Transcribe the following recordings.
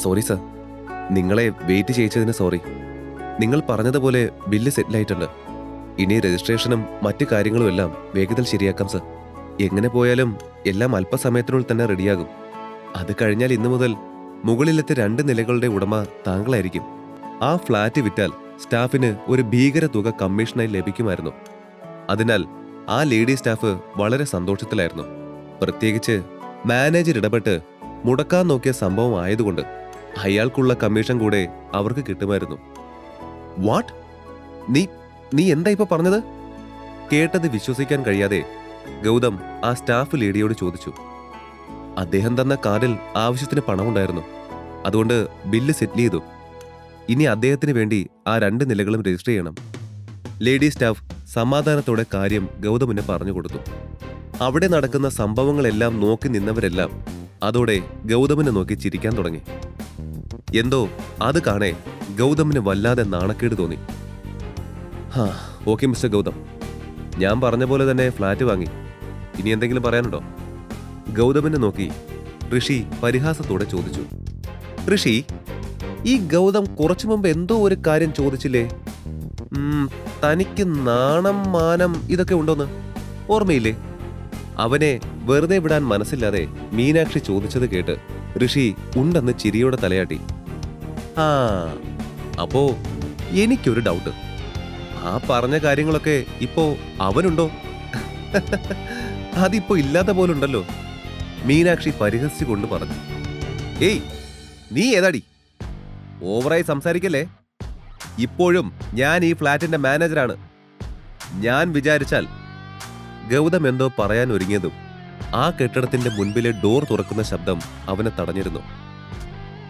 Sorry sir, നിങ്ങളെ wait ചെയ്യിച്ചതിന് sorry. നിങ്ങൾ പറഞ്ഞതുപോലെ ബില്ല് സെറ്റിലായിട്ടുണ്ട്. ഇനി രജിസ്ട്രേഷനും മറ്റു കാര്യങ്ങളും എല്ലാം വേഗത്തിൽ ശരിയാക്കാം സർ. എങ്ങനെ പോയാലും എല്ലാം അല്പസമയത്തിനുള്ളിൽ തന്നെ റെഡിയാകും. അത് കഴിഞ്ഞാൽ ഇന്നു മുതൽ മുകളിലത്തെ 2 നിലകളുടെ ഉടമ താങ്കളായിരിക്കും. ആ ഫ്ലാറ്റ് വിറ്റാൽ സ്റ്റാഫിന് ഒരു ഭീകര തുക കമ്മീഷനായി ലഭിക്കുമായിരുന്നു. അതിനാൽ ആ ലേഡി സ്റ്റാഫ് വളരെ സന്തോഷത്തിലായിരുന്നു. പ്രത്യേകിച്ച് മാനേജർ ഇടപെട്ട് മുടക്കാൻ നോക്കിയ സംഭവം ആയതുകൊണ്ട് അയാൾക്കുള്ള കമ്മീഷൻ കൂടെ അവർക്ക് കിട്ടുമായിരുന്നു. വാട്ട്? നീ എന്താ ഇപ്പൊ പറഞ്ഞത്? കേട്ടത് വിശ്വസിക്കാൻ കഴിയാതെ ഗൗതം ആ സ്റ്റാഫ് ലേഡിയോട് ചോദിച്ചു. അദ്ദേഹം തന്ന കാർഡിൽ ആവശ്യത്തിന് പണമുണ്ടായിരുന്നു. അതുകൊണ്ട് ബില്ല് സെറ്റിൽ ചെയ്തു. ഇനി അദ്ദേഹത്തിന് വേണ്ടി ആ 2 നിലകളും രജിസ്റ്റർ ചെയ്യണം. ലേഡി സ്റ്റാഫ് സമാധാനത്തോടെ കാര്യം ഗൗതമിന് പറഞ്ഞു കൊടുത്തു. അവിടെ നടക്കുന്ന സംഭവങ്ങളെല്ലാം നോക്കി നിന്നവരെല്ലാം അതോടെ ഗൗതമിനെ നോക്കി ചിരിക്കാൻ തുടങ്ങി. എന്തോ അത് കാണേ ഗൗതമിന് വല്ലാതെ നാണക്കേട് തോന്നി. ഓക്കെ മിസ്റ്റർ ഗൗതം, ഞാൻ പറഞ്ഞ പോലെ തന്നെ ഫ്ലാറ്റ് വാങ്ങി. ഇനി എന്തെങ്കിലും പറയാനുണ്ടോ? ഗൗതമിനെ നോക്കി ഋഷി പരിഹാസത്തോടെ ചോദിച്ചു. ഋഷി, ഈ ഗൗതം കുറച്ചു മുമ്പ് എന്തോ ഒരു കാര്യം ചോദിച്ചില്ലേ? തനിക്ക് നാണം മാനം ഇതൊക്കെ ഉണ്ടോന്ന് ഓർമ്മയില്ലേ? അവനെ വെറുതെ വിടാൻ മനസ്സില്ലാതെ മീനാക്ഷി ചോദിച്ചത് കേട്ട് ഋഷി ഉണ്ടെന്ന് ചിരിയോടെ തലയാട്ടി. അപ്പോ എനിക്കൊരു ഡൗട്ട്. ആ പറഞ്ഞ കാര്യങ്ങളൊക്കെ ഇപ്പോ അവനുണ്ടോ? അതിപ്പോ ഇല്ലാത്ത പോലുണ്ടല്ലോ. മീനാക്ഷി പരിഹസിച്ചുകൊണ്ട് പറഞ്ഞു. ഏയ്, നീ ഏതാടി? ഓവറായി സംസാരിക്കല്ലേ. ഇപ്പോഴും ഞാൻ ഈ ഫ്ലാറ്റിന്റെ മാനേജറാണ്. ഞാൻ വിചാരിച്ചാൽ. ഗൗതം എന്തോ പറയാൻ ഒരുങ്ങിയതും ആ കെട്ടിടത്തിന്റെ മുൻപിലെ ഡോർ തുറക്കുന്ന ശബ്ദം അവനെ തടഞ്ഞിരുന്നു.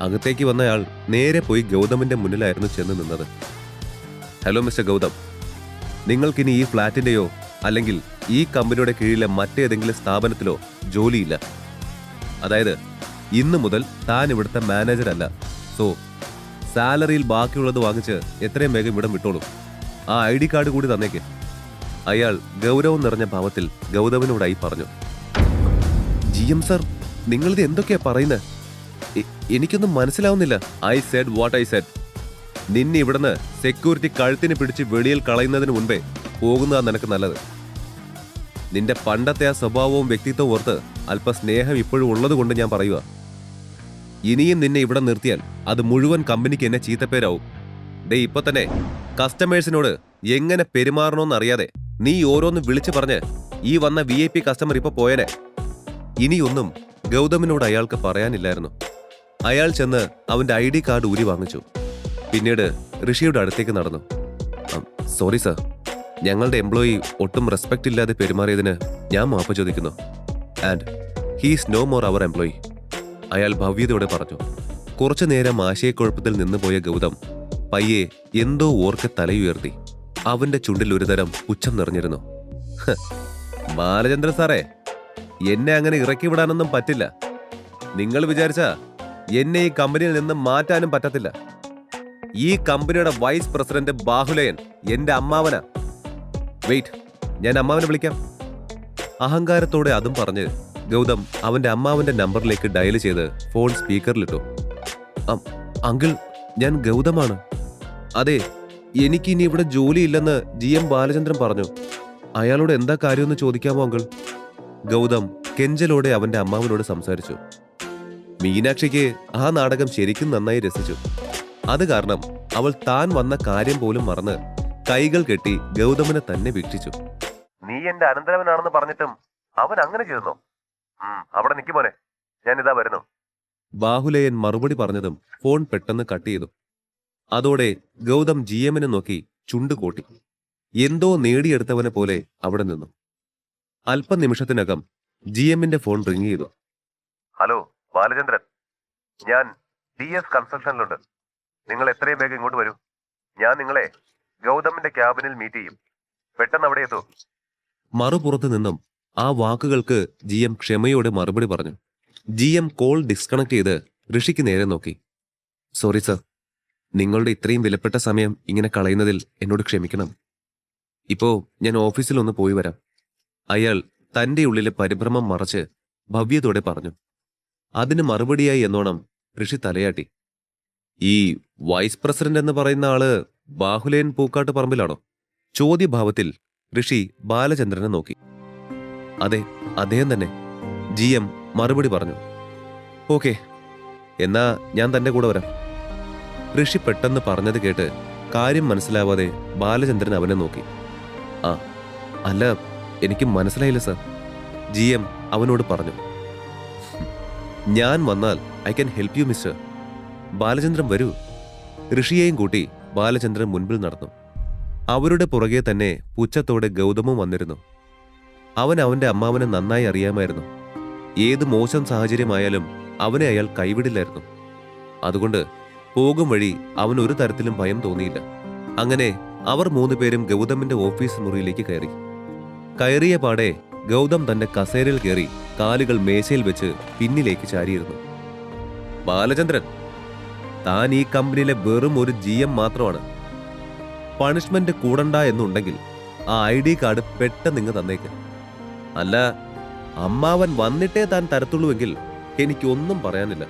അകത്തേക്ക് വന്നയാൾ നേരെ പോയി ഗൗതമിന്റെ മുന്നിലായിരുന്നു ചെന്ന് നിന്നത്. ഹലോ മിസ്റ്റർ ഗൗതം, നിങ്ങൾക്കിനി ഈ ഫ്ലാറ്റിന്റെയോ അല്ലെങ്കിൽ ഈ കമ്പനിയുടെ കീഴിലെ മറ്റേതെങ്കിലും സ്ഥാപനത്തിലോ ജോലിയില്ല. അതായത് ഇന്നു മുതൽ താൻ ഇവിടുത്തെ മാനേജർ അല്ല. സോ സാലറിയിൽ ബാക്കിയുള്ളത് വാങ്ങിച്ച് എത്രയും വേഗം ഇവിടം വിട്ടോളൂ. ആ ID കാർഡ് കൂടി തന്നേക്ക്. അയാൾ ഗൗരവം നിറഞ്ഞ ഭാവത്തിൽ ഗൗതമിനോടായി പറഞ്ഞു. GM സർ, നിങ്ങളിത് എന്തൊക്കെയാ പറയുന്നത്? എനിക്കൊന്നും മനസ്സിലാവുന്നില്ല. I said what I said. നിന്നെ ഇവിടുന്ന് സെക്യൂരിറ്റി കഴുത്തിന് പിടിച്ച് വെളിയിൽ കളയുന്നതിന് മുൻപേ പോകുന്നതാ നിനക്ക് നല്ലത്. നിന്റെ പണ്ടത്തെ ആ സ്വഭാവവും വ്യക്തിത്വവും ഓർത്ത് അല്പ സ്നേഹം ഇപ്പോഴും ഉള്ളത് കൊണ്ട് ഞാൻ പറയുക. ഇനിയും നിന്നെ ഇവിടെ നിർത്തിയാൽ അത് മുഴുവൻ കമ്പനിക്ക് എന്നെ ചീത്തപ്പേരാവും. ഇപ്പൊ തന്നെ കസ്റ്റമേഴ്സിനോട് എങ്ങനെ പെരുമാറണമെന്നറിയാതെ നീ ഓരോന്ന് വിളിച്ചു പറഞ്ഞ് ഈ വന്ന VIP കസ്റ്റമർ ഇപ്പൊ പോയനെ. ഇനിയൊന്നും ഗൗതമിനോട് അയാൾക്ക് പറയാനില്ലായിരുന്നു. അയാൾ ചെന്ന് അവന്റെ ID കാർഡ് ഊരി വാങ്ങിച്ചു. പിന്നീട് ഋഷിയുടെ അടുത്തേക്ക് നടന്നു. സോറി സർ, ഞങ്ങളുടെ എംപ്ലോയി ഒട്ടും റെസ്പെക്ട് ഇല്ലാതെ പെരുമാറിയതിന് ഞാൻ മാപ്പ് ചോദിക്കുന്നു. And he's no more our employee. അയാൾ ഭവ്യതയോടെ പറഞ്ഞു. കുറച്ചു നേരം ആശയക്കുഴപ്പത്തിൽ നിന്നുപോയ ഗൗതം പയ്യെ എന്തോ ഓർക്കെ തലയുയർത്തി. അവന്റെ ചുണ്ടിൽ ഒരുതരം പുച്ഛം നിറഞ്ഞിരുന്നു. ബാലചന്ദ്രൻ സാറേ, എന്നെ അങ്ങനെ ഇറക്കി വിടാനൊന്നും പറ്റില്ല. നിങ്ങൾ വിചാരിച്ചാ എന്നെ ഈ കമ്പനിയിൽ നിന്ന് മാറ്റാനും പറ്റത്തില്ല. ഈ കമ്പനിയുടെ വൈസ് പ്രസിഡന്റ് ബാഹുലയൻ എന്റെ അമ്മാവനാ. വെയിറ്റ്, ഞാൻ അമ്മാവനെ വിളിക്കാം. അഹങ്കാരത്തോടെ അതും പറഞ്ഞ് ഗൗതം അവന്റെ അമ്മാവന്റെ നമ്പറിലേക്ക് ഡയൽ ചെയ്ത് ഫോൺ സ്പീക്കറിലിട്ടു. അങ്കിൾ, ഞാൻ ഗൗതമാണ്. അതെ, എനിക്ക് ഇനി ഇവിടെ ജോലിയില്ലെന്ന് GM ബാലചന്ദ്രൻ പറഞ്ഞു. അയാളോട് എന്താ കാര്യമെന്ന് ചോദിക്കാമോ അങ്കിൾ? ഗൗതം കെഞ്ചലോടെ അവന്റെ അമ്മാവനോട് സംസാരിച്ചു. മീനാക്ഷിക്ക് ആ നാടകം ശരിക്കും നന്നായി രസിച്ചു. അത് കാരണം അവൾ താൻ വന്ന കാര്യം പോലും മറന്ന് കൈകൾ കെട്ടി ഗൗതമിനെ തന്നെ വീക്ഷിച്ചു. നീ എന്റെ അനന്തരവനാണെന്ന് പറഞ്ഞിട്ടും അവൻ അങ്ങനെ ചെയ്തു. അവിടെ നിൽക്കുമോനെ, ഞാൻ ഇതാ വരുന്നു. ബാഹുലയൻ മറുപടി പറഞ്ഞതും ഫോൺ പെട്ടെന്ന് കട്ട് ചെയ്തു. അതോടെ ഗൗതം GMനെ നോക്കി ചുണ്ടുകൂട്ടി. എന്തോ നേടിയെടുത്തവനെ പോലെ അവിടെ നിന്നു. അല്പനിമിഷത്തിനകം GMന്റെ ഫോൺ റിങ് ചെയ്തു. ഹലോ ബാലചന്ദ്രൻ, ഞാൻ DS കൺസ്ട്രക്ഷനിലുണ്ട്. നിങ്ങൾ എത്രയും വേഗം ഇങ്ങോട്ട് വരൂ. ഞാൻ നിങ്ങളെ ഗൗതമിന്റെ ക്യാബിനിൽ മീറ്റ് ചെയ്യും. പെട്ടെന്ന് അവിടെ എത്തൂ. മറുപുറത്ത് നിന്നും ആ വാക്കുകൾക്ക് GM ക്ഷമയോടെ മറുപടി പറഞ്ഞു. GM കോൾ ഡിസ്കണക്ട് ചെയ്ത് ഋഷിക്ക് നേരെ നോക്കി. സോറി സർ, നിങ്ങളുടെ ഇത്രയും വിലപ്പെട്ട സമയം ഇങ്ങനെ കളയുന്നതിൽ എന്നോട് ക്ഷമിക്കണം. ഇപ്പോ ഞാൻ ഓഫീസിലൊന്ന് പോയി വരാം. അയാൾ തന്റെ ഉള്ളിലെ പരിഭ്രമം മറച്ച് ഭവ്യതയോടെ പറഞ്ഞു. അതിന് മറുപടിയായി എന്നോണം ഋഷി തലയാട്ടി. ഈ വൈസ് പ്രസിഡന്റ് എന്ന് പറയുന്ന ആള് ബാഹുലേൻ പൂക്കാട്ട് പറമ്പിലാണോ? ചോദ്യഭാവത്തിൽ ഋഷി ബാലചന്ദ്രനെ നോക്കി. അതെ, അദ്ദേഹം തന്നെ, GM മറുപടി പറഞ്ഞു. ഓക്കെ, എന്നാ ഞാൻ തന്റെ കൂടെ വരാം. ഋഷി പെട്ടെന്ന് പറഞ്ഞത് കേട്ട് കാര്യം മനസ്സിലാവാതെ ബാലചന്ദ്രൻ അവനെ നോക്കി. ആ, അല്ല, എനിക്ക് മനസ്സിലായില്ല സർ, GM അവനോട് പറഞ്ഞു. ഞാൻ വന്നാൽ I can help you mister. Balachandran വരൂ. ഋഷിയെയും കൂട്ടി ബാലചന്ദ്രൻ മുൻപിൽ നടന്നു. അവരുടെ പുറകെ തന്നെ പുച്ഛത്തോടെ ഗൗതമും വന്നിരുന്നു. അവൻ അവന്റെ അമ്മാവനെ നന്നായി അറിയാമായിരുന്നു. ഏത് മോശം സാഹചര്യമായാലും അവനെ അയാൾ കൈവിടില്ലായിരുന്നു. അതുകൊണ്ട് പോകും വഴി അവൻ ഒരു തരത്തിലും ഭയം തോന്നിയില്ല. അങ്ങനെ അവർ 3 പേരും ഗൗതമിന്റെ ഓഫീസ് മുറിയിലേക്ക് കയറി. കയറിയ പാടെ ഗൗതം തന്റെ കസേരയിൽ കയറി കാലുകൾ മേശയിൽ വെച്ച് പിന്നിലേക്ക് ചാരിയിരുന്നു. ബാലചന്ദ്രൻ, താൻ ഈ കമ്പനിയിലെ വെറും ഒരു GM മാത്രമാണ്. പണിഷ്മെന്റ് കൂടണ്ട എന്നുണ്ടെങ്കിൽ ആ ID കാർഡ് പെട്ടെന്ന് തന്നേക്ക്. അല്ല, അമ്മാവൻ വന്നിട്ടേ താൻ തരത്തുള്ളൂവെങ്കിൽ എനിക്കൊന്നും പറയാനില്ല.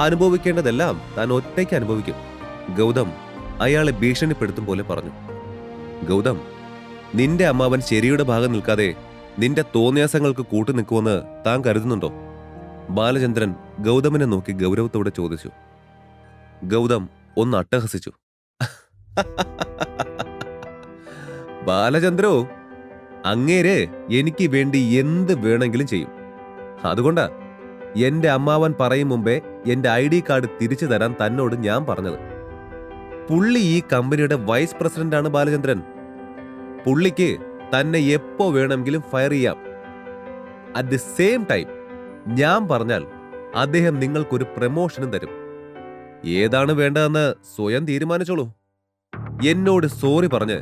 അനുഭവിക്കേണ്ടതെല്ലാം താൻ ഒറ്റയ്ക്ക് അനുഭവിക്കും. ഗൗതം അയാളെ ഭീഷണിപ്പെടുത്തും പോലെ പറഞ്ഞു. ഗൗതം, നിന്റെ അമ്മാവൻ ശരിയുടെ ഭാഗം നിൽക്കാതെ നിന്റെ തോന്നിയാസങ്ങൾക്ക് കൂട്ടു നിൽക്കുമെന്ന് താൻ കരുതുന്നുണ്ടോ? ബാലചന്ദ്രൻ ഗൗതമിനെ നോക്കി ഗൗരവത്തോടെ ചോദിച്ചു. ഗൗതം ഒന്ന് അട്ടഹസിച്ചു. ബാലചന്ദ്രോ, അങ്ങേര് എനിക്ക് വേണ്ടി എന്ത് വേണമെങ്കിലും ചെയ്യും. അതുകൊണ്ടാ എന്റെ അമ്മാവൻ പറയും മുമ്പേ എന്റെ ID കാർഡ് തിരിച്ചു തരാൻ തന്നോട് ഞാൻ പറഞ്ഞത്. പുള്ളി ഈ കമ്പനിയുടെ വൈസ് പ്രസിഡന്റാണ് ബാലചന്ദ്രൻ. പുള്ളിക്ക് തന്നെ എപ്പോ വേണമെങ്കിലും ഫയർ ചെയ്യാം. അറ്റ് ദി സെയിം ടൈം ഞാൻ പറഞ്ഞാൽ അദ്ദേഹം നിങ്ങൾക്കൊരു പ്രമോഷനും തരും. ഏതാണ് വേണ്ടതെന്ന് സ്വയം തീരുമാനിച്ചോളൂ. എന്നോട് സോറി പറഞ്ഞ്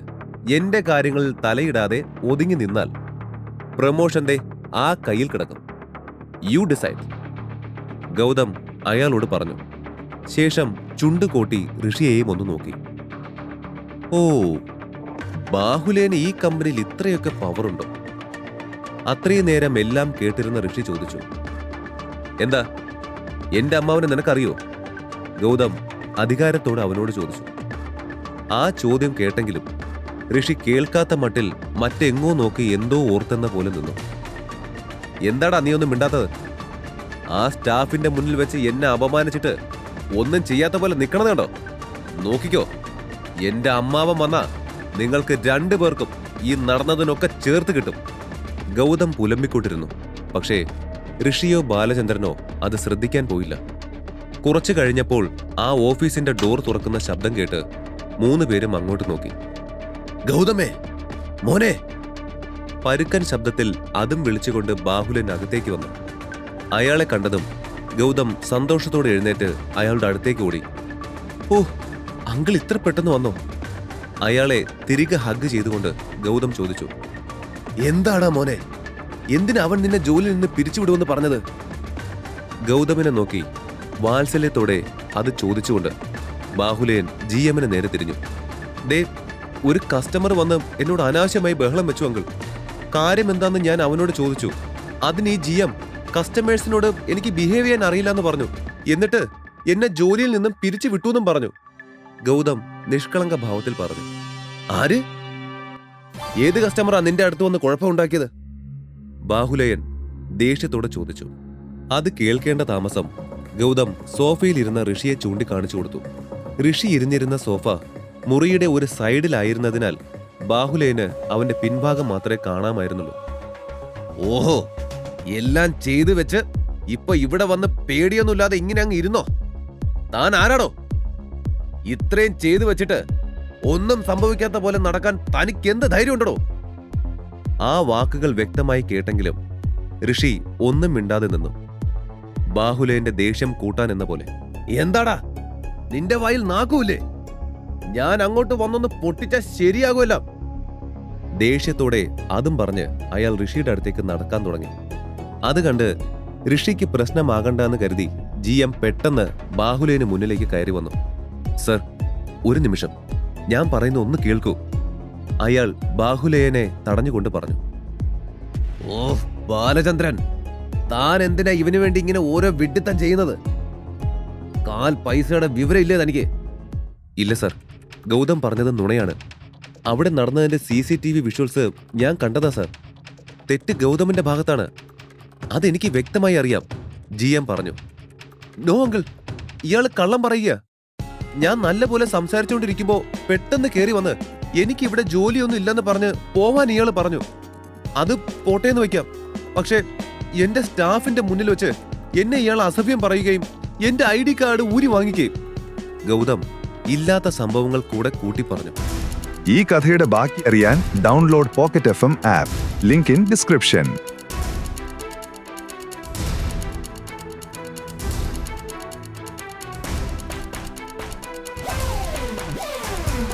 എന്റെ കാര്യങ്ങളിൽ തലയിടാതെ ഒതുങ്ങി നിന്നാൽ പ്രമോഷന്റെ ആ കയ്യിൽ കിടക്കും. You decide. ഗൗതം അയാളോട് പറഞ്ഞു. ശേഷം ചുണ്ടുകൂട്ടി ഋഷിയെയും ഒന്ന് നോക്കി. ഓ, ബാഹുലേന് ഈ കമ്പനിയിൽ ഇത്രയൊക്കെ പവറുണ്ടോ? അത്രയും നേരം എല്ലാം കേട്ടിരുന്ന ഋഷി ചോദിച്ചു. എന്താ, എന്റെ അമ്മാവനെ നിനക്കറിയോ? ഗൗതം അധികാരത്തോടെ അവനോട് ചോദിച്ചു. ആ ചോദ്യം കേട്ടെങ്കിലും ഋഷി കേൾക്കാത്ത മട്ടിൽ മറ്റെങ്ങോ നോക്കി എന്തോ ഓർത്തെന്ന പോലെ നിന്നു. എന്താടാ നീ ഒന്നും മിണ്ടാത്തത്? ആ സ്റ്റാഫിന്റെ മുന്നിൽ വെച്ച് എന്നെ അപമാനിച്ചിട്ട് ഒന്നും ചെയ്യാത്ത പോലെ നിക്കണത് കണ്ടോ? നോക്കിക്കോ, എന്റെ അമ്മാവൻ വന്നാ നിങ്ങൾക്ക് 2 പേർക്കും ഈ നടന്നതിനൊക്കെ ചേർത്ത് കിട്ടും. ഗൗതം പുലമ്പിക്കൊണ്ടിരുന്നു. പക്ഷേ ഋഷിയോ ബാലചന്ദ്രനോ അത് ശ്രദ്ധിക്കാൻ പോയില്ല. കുറച്ചു കഴിഞ്ഞപ്പോൾ ആ ഓഫീസിന്റെ ഡോർ തുറക്കുന്ന ശബ്ദം കേട്ട് 3 പേരും അങ്ങോട്ട് നോക്കി. ഗൗതമേ, മോനെ! പരുക്കൻ ശബ്ദത്തിൽ അതും വിളിച്ചുകൊണ്ട് ബാഹുലൻ അകത്തേക്ക് വന്നു. അയാളെ കണ്ടതും ഗൗതം സന്തോഷത്തോടെ എഴുന്നേറ്റ് അയാളുടെ അടുത്തേക്ക് ഓടി. ഓ, അങ്കിൾ ഇത്ര പെട്ടെന്ന് വന്നോ? അയാളെ തിരികെ ഹഗ് ചെയ്തുകൊണ്ട് ഗൗതം ചോദിച്ചു. എന്താടാ മോനെ, എന്തിനാ അവൻ നിന്നെ ജോലിയിൽ നിന്ന് പിരിച്ചുവിടുമെന്ന് പറഞ്ഞത്? ഗൗതമിനെ നോക്കി വാത്സല്യത്തോടെ അത് ചോദിച്ചുകൊണ്ട് ബാഹുലേൻ GMന് നേരെ തിരിഞ്ഞു. ദേ, ഒരു കസ്റ്റമർ വന്ന് എന്നോട് അനാവശ്യമായി ബഹളം വെച്ചു അങ്കിൾ. കാര്യം എന്താന്ന് ഞാൻ അവനോട് ചോദിച്ചു. അതിന് ഈ GM കസ്റ്റമേഴ്സിനോട് എനിക്ക് ബിഹേവ് ചെയ്യാൻ അറിയില്ല എന്ന് പറഞ്ഞു. എന്നിട്ട് എന്നെ ജോലിയിൽ നിന്നും പിരിച്ചു വിട്ടു പറഞ്ഞു. ഗൗതം നിഷ്കളങ്ക ഭാവത്തിൽ പറഞ്ഞു. ആര്? ഏത് കസ്റ്റമറാ നിന്റെ അടുത്ത് വന്ന് കുഴപ്പമുണ്ടാക്കിയത്? ബാഹുലയൻ ദേഷ്യത്തോടെ ചോദിച്ചു. അത് കേൾക്കേണ്ട താമസം ഗൗതം സോഫയിലിരുന്ന ഋഷിയെ ചൂണ്ടിക്കാണിച്ചു കൊടുത്തു. ഋഷി ഇരുന്നിരുന്ന സോഫ മുറിയുടെ ഒരു സൈഡിലായിരുന്നതിനാൽ ബാഹുലയന് അവന്റെ പിൻഭാഗം മാത്രമേ കാണാമായിരുന്നുള്ളൂ. ഓഹോ, എല്ലാം ചെയ്തു വെച്ച് ഇപ്പൊ ഇവിടെ വന്ന് പേടിയൊന്നുമില്ലാതെ ഇങ്ങനെ അങ്ങ് ഇരുന്നോ? താൻ ആരാടോ? ഇത്രയും ചെയ്തു വെച്ചിട്ട് ഒന്നും സംഭവിക്കാത്ത പോലെ നടക്കാൻ തനിക്ക് എന്ത് ധൈര്യം ഉണ്ടോ? ആ വാക്കുകൾ വ്യക്തമായി കേട്ടെങ്കിലും ഋഷി ഒന്നും മിണ്ടാതെ നിന്നു. ബാഹുലയന്റെ ദേഷ്യം കൂട്ടാൻ എന്ന പോലെ. എന്താടാ, നിന്റെ വായിൽ നാക്കൂല്ലേ? ഞാൻ അങ്ങോട്ട് വന്നൊന്ന് പൊട്ടിച്ചാൽ ശരിയാകുമല്ല. ദേഷ്യത്തോടെ അതും പറഞ്ഞ് അയാൾ ഋഷിയുടെ അടുത്തേക്ക് നടക്കാൻ തുടങ്ങി. അത് കണ്ട് ഋഷിക്ക് പ്രശ്നമാകണ്ടെന്ന് കരുതി GM പെട്ടെന്ന് ബാഹുലയന് മുന്നിലേക്ക് കയറി വന്നു. സർ, ഒരു നിമിഷം, ഞാൻ പറയുന്ന ഒന്ന് കേൾക്കൂ. അയാൾ ബാഹുലയനെ തടഞ്ഞുകൊണ്ട് പറഞ്ഞു. ഓ ബാലചന്ദ്രൻ, താൻ എന്തിനാ ഇവന് വേണ്ടി ഇങ്ങനെ ഓരോ വിഡ്ഢിത്തം ചെയ്യുന്നത്? കാൽ പൈസയുടെ വിവരം ഇല്ലേ തനിക്ക്? ഇല്ല സർ, ഗൗതം പറഞ്ഞത് നുണയാണ്. അവിടെ നടന്നതിന്റെ CCTV വിഷ്വൽസ് ഞാൻ കണ്ടതാ സർ. തെറ്റ് ഗൗതമിന്റെ ഭാഗത്താണ്. അതെനിക്ക് വ്യക്തമായി അറിയാം, GM പറഞ്ഞു. നോ അങ്കിൾ, ഇയാള് കള്ളം പറയുക. ഞാൻ നല്ലപോലെ സംസാരിച്ചുകൊണ്ടിരിക്കുമ്പോ പെട്ടെന്ന് കേറി വന്ന് എനിക്ക് ഇവിടെ ജോലിയൊന്നും ഇല്ലെന്ന് പറഞ്ഞ് പോവാൻ ഇയാള് പറഞ്ഞു. അത് പോട്ടേന്ന് വെക്കാം, പക്ഷെ എന്റെ സ്റ്റാഫിന്റെ മുന്നിൽ വെച്ച് എന്നെ ഇയാൾ അസഭ്യം പറയുകയും എന്റെ ID കാർഡ് ഊരി വാങ്ങിക്കുകയും. ഗൗതം ഇല്ലാത്ത സംഭവങ്ങൾ കൂടെ കൂട്ടി പറഞ്ഞു. ഈ കഥയുടെ ബാക്കി അറിയാൻ download pocket FM app. Link in description.